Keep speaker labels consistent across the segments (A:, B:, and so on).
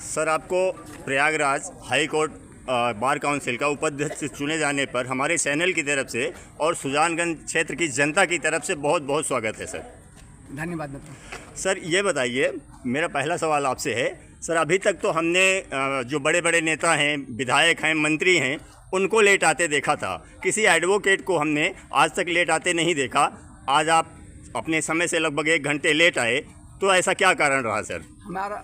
A: Sir, आपको Prayagraj high court bar council का उपाध्यक्ष चुने जाने पर हमारे चैनल की तरफ से और सुजानगंज क्षेत्र की जनता की तरफ से बहुत बहुत स्वागत है सर।
B: धन्यवाद मित्र।
A: सर ये बताइए, मेरा पहला सवाल आपसे है सर, अभी तक तो हमने जो बड़े बड़े नेता हैं, विधायक हैं, मंत्री हैं, उनको लेट आते देखा था। किसी एडवोकेट को हमने आज तक लेट आते नहीं देखा। आज आप अपने समय से लगभग 1 घंटे लेट आए, तो ऐसा क्या कारण रहा सर?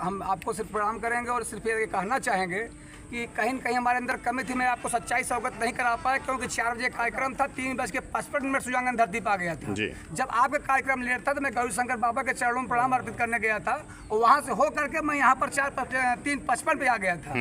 B: हम आपको सिर्फ प्रणाम करेंगे और सिर्फ ये कहना चाहेंगे कि कहीं न कहीं हमारे अंदर कमी थी। मैं आपको सच्चाई से अवगत नहीं करा पाया क्योंकि 4 बजे कार्यक्रम था, 3:55 सुजानगंज धरती पर आ गया था। जब आपका कार्यक्रम लेट था तो मैं गौरीशंकर बाबा के चरणों में प्रणाम अर्पित करने गया था और वहाँ से हो करके मैं यहाँ पर 3:55 पे आ गया था।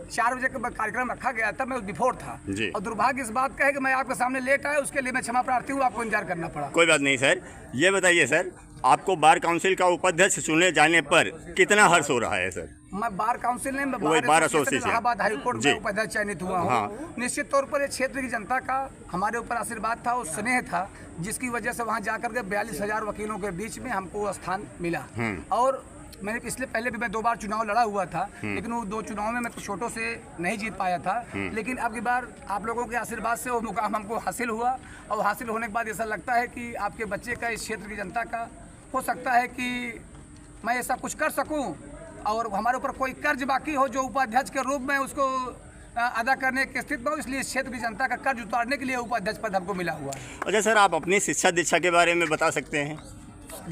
B: 4 बजे का कार्यक्रम रखा गया था, मैं बिफोर था और दुर्भाग्य इस बात का है कि मैं आपके सामने लेट आया, उसके लिए मैं क्षमा प्रार्थी हूँ। आपको इंतजार करना पड़ा।
A: कोई बात नहीं सर। ये बताइए सर, आपको बार काउंसिल का उपाध्यक्ष चुने जाने पर कितना हर्ष हो रहा है सर?
B: मैं बार काउंसिल में
A: bar association
B: Allahabad high court में उपाध्यक्ष चयनित हुआ हूँ। निश्चित तौर पर क्षेत्र की जनता का हमारे ऊपर आशीर्वाद था और स्नेह था, जिसकी वजह से वहाँ जाकर के 42,000 वकीलों के बीच में हमको स्थान मिला। और मैंने पहले भी मैं 2 बार चुनाव लड़ा हुआ था, लेकिन वो 2 चुनाव में मैं छोटों से नहीं जीत पाया था। लेकिन अब की बार आप लोगों के आशीर्वाद से वो मुकाम हमको हासिल हुआ और हासिल होने के बाद ऐसा लगता है कि आपके बच्चे का, इस क्षेत्र की जनता का, हो सकता है कि मैं ऐसा कुछ कर सकूं और हमारे ऊपर कोई कर्ज बाकी हो जो उपाध्यक्ष के रूप में उसको अदा करने की स्थिति में, इसलिए क्षेत्र की जनता का कर्ज उतारने के लिए उपाध्यक्ष पद हमको मिला हुआ है।
A: अच्छा सर, आप अपनी शिक्षा दीक्षा के बारे में बता सकते हैं?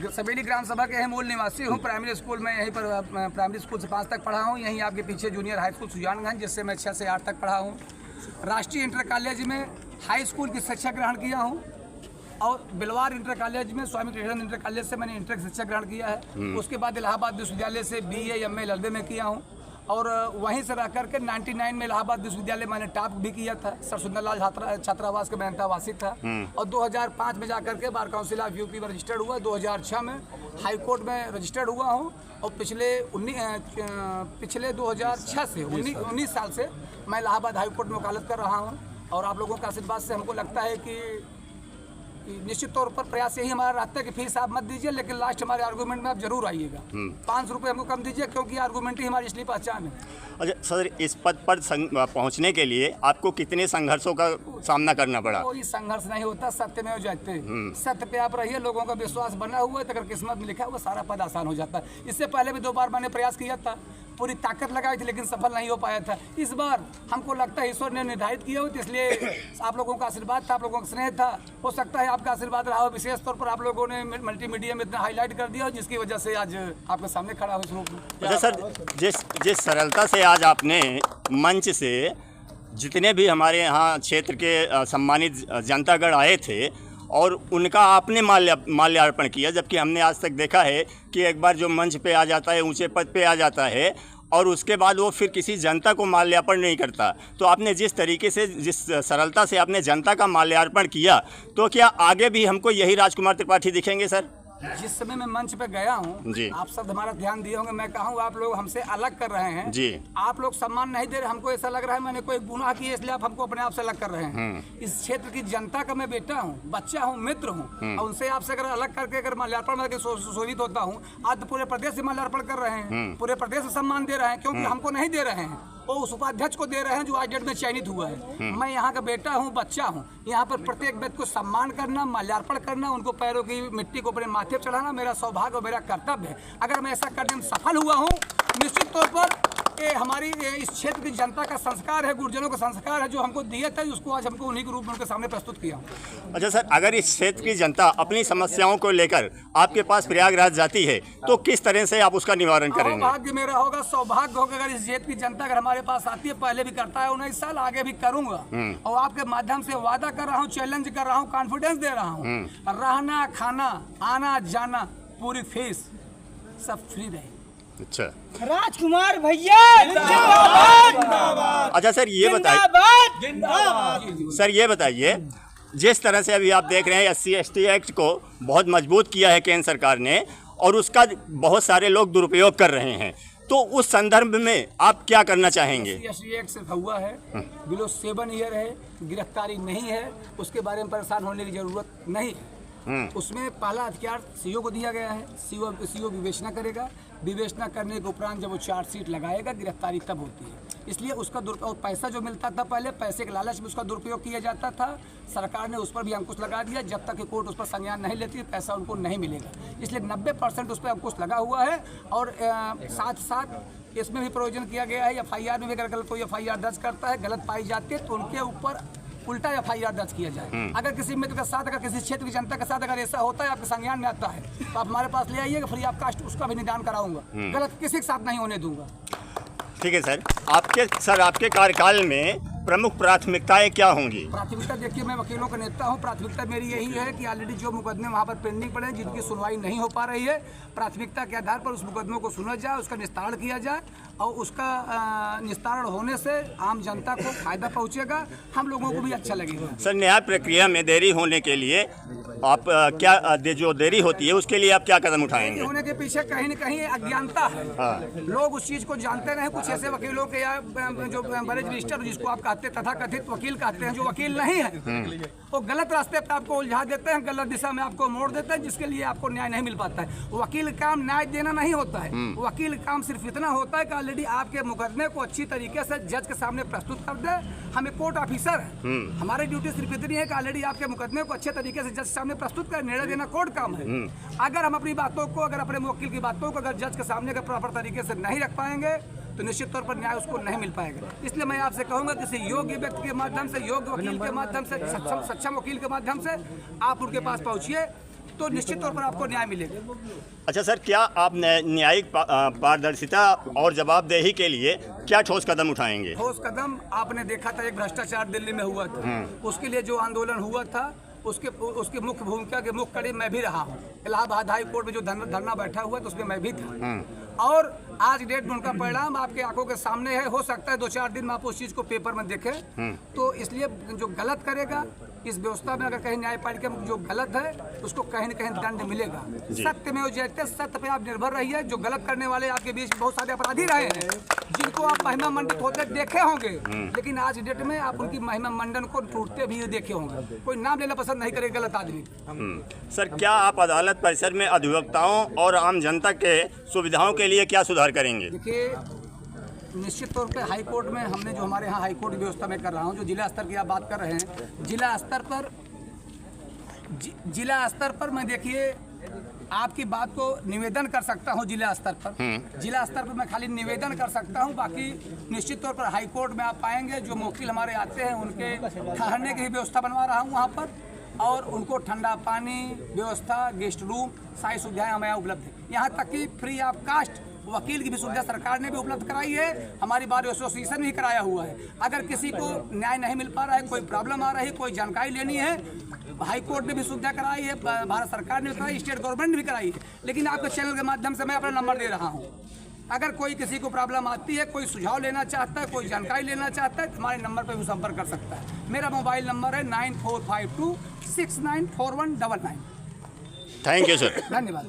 B: सवेली ग्राम सभा के मूल निवासी हूँ। प्राइमरी स्कूल में यहीं पर प्राइमरी स्कूल से 5 तक पढ़ा हूँ। यहीं आपके पीछे जूनियर हाई स्कूल सुजानगंज, जिससे मैं 6 से 8 तक पढ़ा हूँ। राष्ट्रीय इंटर कॉलेज में हाई स्कूल की शिक्षा ग्रहण किया हूँ और बिलवार इंटर कॉलेज में स्वामी कृष्ण इंटर कॉलेज से मैंने इंटर शिक्षा ग्रहण किया है। उसके बाद इलाहाबाद विश्वविद्यालय से BA MA LLB में किया हूँ और वहीं से रह करके 99 में इलाहाबाद विश्वविद्यालय मैंने टॉप भी किया था। सर सुंदरलाल छात्रावास के मैं अंतर्वासी था और 2005 में जाकर के बार काउंसिल ऑफ यूपी में रजिस्टर्ड हुआ। 2006 में हाई कोर्ट में रजिस्टर्ड हुआ हूँ और पिछले 2006 से 19 साल से मैं इलाहाबाद हाई कोर्ट में वकालत कर रहा हूँ। और आप लोगों के आशीर्वाद से हमको लगता है कि निश्चित तौर पर प्रयास यही हमारा रहता है कि फीस आप मत दीजिए, लेकिन लास्ट हमारे आर्गूमेंट में आप जरूर आइएगा। 500 रुपये हमको कम दीजिए, क्योंकि आर्गूमेंट ही हमारी इसलिए पहचान है। अच्छा
A: सर, इस पद पर पहुंचने के लिए आपको कितने संघर्षों का सामना करना पड़ा?
B: कोई संघर्ष नहीं होता, सत्य में हो जाते। सत्य पे आप रहिए, लोगों का विश्वास बना हुआ है, अगर किस्मत में लिखा हुआ सारा पद आसान हो जाता है। इससे पहले भी 2 बार मैंने प्रयास किया था, पूरी ताकत लगाई थी, लेकिन सफल नहीं हो पाया था। इस बार हमको लगता है ईश्वर ने निर्धारित किया हो, इसलिए आप लोगों का आशीर्वाद था, आप लोगों का स्नेह था। हो सकता है आपका आशीर्वाद रहा हो, विशेष तौर पर आप लोगों ने मल्टीमीडिया में इतना हाईलाइट कर दिया, जिसकी वजह से आज आपके सामने खड़ा हो इस रूप में।
A: अच्छा सर, जिस सरलता से आज आपने मंच से जितने भी हमारे यहाँ क्षेत्र के सम्मानित जनतागण आए थे और उनका आपने माल्यार्पण किया, जबकि हमने आज तक देखा है कि एक बार जो मंच पे आ जाता है, ऊंचे पद पे आ जाता है और उसके बाद वो फिर किसी जनता को माल्यार्पण नहीं करता। तो आपने जिस तरीके से, जिस सरलता से आपने जनता का माल्यार्पण किया, तो क्या आगे भी हमको यही राजकुमार त्रिपाठी दिखेंगे सर?
B: जिस समय मैं मंच पे गया हूँ, आप सब हमारा ध्यान दिए होंगे। मैं कहूँ आप लोग हमसे अलग कर रहे हैं जी। आप लोग सम्मान नहीं दे रहे, हमको ऐसा लग रहा है मैंने कोई गुनाह किया, इसलिए आप हमको अपने आप से अलग कर रहे हैं। इस क्षेत्र की जनता का मैं बेटा हूँ, बच्चा हूँ, मित्र हूँ और उनसे आपसे अगर अलग करके अगर माल्यार्पण में सुशोभित होता हूँ। आज तो पूरे प्रदेश से माल्यार्पण कर रहे हैं, पूरे प्रदेश से सम्मान दे रहे हैं, क्योंकि हमको नहीं दे रहे हैं, वो उस उपाध्यक्ष को दे रहे हैं जो आज डेट में चयनित हुआ है। मैं यहाँ का बेटा हूँ, बच्चा हूँ। यहाँ पर प्रत्येक व्यक्ति को सम्मान करना, माल्यार्पण करना, उनको पैरों की मिट्टी को अपने माथे पर चढ़ाना मेरा सौभाग्य और मेरा कर्तव्य है। अगर मैं ऐसा करने में सफल हुआ हूँ, निश्चित तौर पर ये हमारी इस क्षेत्र की जनता का संस्कार है, गुरुजनों का संस्कार है, जो हमको दिए थे, उसको आज हमको उन्हीं के रूप में उनके सामने प्रस्तुत किया।
A: अच्छा सर, अगर इस क्षेत्र की जनता अपनी समस्याओं को लेकर आपके पास प्रयागराज जाती है, तो किस तरह से आप उसका निवारण करेंगे?
B: भाग्य मेरा होगा, सौभाग्य होगा अगर इस क्षेत्र की जनता अगर हमारे पास आती है। पहले भी करता है 19 साल, आगे भी करूंगा और आपके माध्यम से वादा कर रहा हूँ, चैलेंज कर रहा हूँ, कॉन्फिडेंस दे रहा हूँ, रहना, खाना, आना जाना, पूरी फीस सब फ्री रहे।
A: अच्छा
C: राजकुमार भैया
A: अच्छा सर, ये बताइए, जिस तरह से अभी आप देख रहे हैं SC/ST एक्ट को बहुत मजबूत किया है केंद्र सरकार ने और उसका बहुत सारे लोग दुरुपयोग कर रहे हैं, तो उस संदर्भ में आप क्या करना चाहेंगे?
B: SC/ST एक्ट सिर्फ हुआ है, बिलो 7 ईयर है, गिरफ्तारी नहीं है, उसके बारे में परेशान होने की जरूरत नहीं है। उसमें पहला अधिकार सीओ को दिया गया है। सीओ विवेचना करेगा, विवेचना करने के उपरांत जब वो चार्जशीट लगाएगा, गिरफ्तारी तब होती है। इसलिए उसका दुरुपयोग, पैसा जो मिलता था पहले, पैसे के लालच में उसका दुरुपयोग किया जाता था। सरकार ने उस पर भी अंकुश लगा दिया। जब तक कि कोर्ट उस पर संज्ञान नहीं लेती, पैसा उनको नहीं मिलेगा। इसलिए 90% उस पर अंकुश लगा हुआ है। और साथ साथ इसमें भी प्रोविजन किया गया है, FIR में भी अगर कोई FIR दर्ज करता है, गलत पाई जाती है, तो उनके ऊपर उल्टा FIR दर्ज किया जाए। अगर किसी मित्र के साथ, अगर किसी क्षेत्र की जनता के साथ अगर ऐसा होता है, आपके संज्ञान में आता है, तो आप हमारे पास ले आइएगा, फ्री ऑफ कास्ट उसका भी निदान कराऊंगा। गलत किसी के साथ नहीं होने दूंगा।
A: ठीक है सर। आपके कार्यकाल में प्रमुख प्राथमिकताएं क्या होंगी?
B: प्राथमिकता देखिए, मैं वकीलों का नेता हूं। प्राथमिकता मेरी यही है कि ऑलरेडी जो मुकदमे वहां पर पेंडिंग पड़े हैं, जिनकी सुनवाई नहीं हो पा रही है, प्राथमिकता के आधार पर उस मुकदमों को सुना जाए, उसका निस्तारण किया जाए, और उसका निस्तारण होने से आम जनता को फायदा पहुंचेगा, हम लोगों को भी अच्छा लगेगा।
A: सर, न्याय प्रक्रिया में देरी होने के लिए आप जो देरी होती है उसके लिए आप क्या कदम उठाएंगे?
B: होने के पीछे कहीं न कहीं अज्ञानता है। लोग उस चीज को जानते नहीं। कुछ ऐसे वकीलों के या जो बड़े रजिस्टर, जिसको आप कहते तथा कथित वकील कहते हैं, जो वकील नहीं है, वो गलत रास्ते पर आपको उलझा देते हैं, गलत दिशा में आपको मोड़ देते हैं, जिसके लिए आपको न्याय नहीं मिल पाता है। वकील काम न्याय देना नहीं होता है। वकील काम सिर्फ इतना होता है कि ऑलरेडी आपके मुकदमे को अच्छी तरीके से जज के सामने प्रस्तुत कर दे। हमें कोर्ट ऑफिसर है, हमारी ड्यूटी सिर्फ इतनी है कि ऑलरेडी आपके मुकदमे को अच्छे तरीके से जज के सामने प्रस्तुत कर, निर्णय देना कोर्ट काम है। अगर हम अपनी बातों को, अगर अपने वकील की बातों को अगर जज के सामने का प्रॉपर तरीके से नहीं रख पाएंगे, तो निश्चित तौर पर न्याय उसको नहीं मिल पाएगा। इसलिए मैं आपसे कहूंगा, किसी योग्य व्यक्ति के माध्यम से, योग्य वकील के माध्यम से, सक्षम वकील के माध्यम से आप उनके पास पहुंचिए, तो निश्चित तौर पर आपको न्याय मिलेगा।
A: अच्छा सर, क्या आप न्यायिक पारदर्शिता और जवाबदेही के लिए क्या ठोस कदम उठाएंगे?
B: ठोस कदम आपने देखा था, एक भ्रष्टाचार दिल्ली में हुआ था, उसके लिए जो आंदोलन हुआ था, उसकी मुख्य भूमिका के मुख्य कड़ी मैं भी रहा हूँ। इलाहाबाद हाई कोर्ट में जो धरना बैठा हुआ था, उसमें मैं भी था। और आज डेट में उनका परिणाम आपके आंखों के सामने है। हो सकता है 2-4 दिन में आप उस चीज को पेपर में देखें। तो इसलिए जो गलत करेगा इस व्यवस्था में, अगर कहीं न्यायपालिका में जो गलत है, उसको कहीं न कहीं दंड मिलेगा। सत्य में जयते, सत्य पे आप निर्भर रहिए। जो गलत करने वाले आपके बीच बहुत सारे अपराधी रहे हैं, जिनको आप महिमा मंडित होते देखे होंगे, लेकिन आज डेट में आप उनकी महिमा मंडन को टूटते भी देखे होंगे। कोई नाम लेना पसंद नहीं करेगा गलत आदमी।
A: सर, क्या आप अदालत परिसर में अधिवक्ताओं और आम जनता के सुविधाओं के लिए क्या सुधार करेंगे?
B: देखिए, निश्चित तौर पे हाई कोर्ट में हमने जो हमारे यहाँ हाई कोर्ट व्यवस्था में कर रहा हूँ, जो जिला स्तर की आप बात कर रहे हैं, जिला स्तर पर मैं देखिए आपकी बात को निवेदन कर सकता हूँ। जिला स्तर पर मैं खाली निवेदन कर सकता हूँ। बाकी निश्चित तौर पर हाई कोर्ट में आप पाएंगे, जो वकील हमारे आते हैं, उनके ठहरने की व्यवस्था बनवा रहा हूँ वहाँ पर, और उनको ठंडा पानी व्यवस्था, गेस्ट रूम, सारी सुविधाएं हमें उपलब्ध है। यहाँ तक कि फ्री ऑफ कास्ट वकील की भी सुविधा सरकार ने भी उपलब्ध कराई है, हमारी बार एसोसिएशन भी कराया हुआ है। अगर किसी को न्याय नहीं मिल पा रहा है, कोई प्रॉब्लम आ रही है, कोई जानकारी लेनी है, हाई कोर्ट ने भी सुविधा कराई है, भारत सरकार ने भी कराई, स्टेट गवर्नमेंट ने भी कराई है। लेकिन आपके चैनल के माध्यम से मैं अपना नंबर दे रहा हूँ। अगर कोई किसी को प्रॉब्लम आती है, कोई सुझाव लेना चाहता है, कोई जानकारी लेना चाहता है, तो हमारे नंबर पर भी संपर्क कर सकता है। मेरा मोबाइल नंबर है 9452 694199।
A: Thank you sir.
B: धन्यवाद।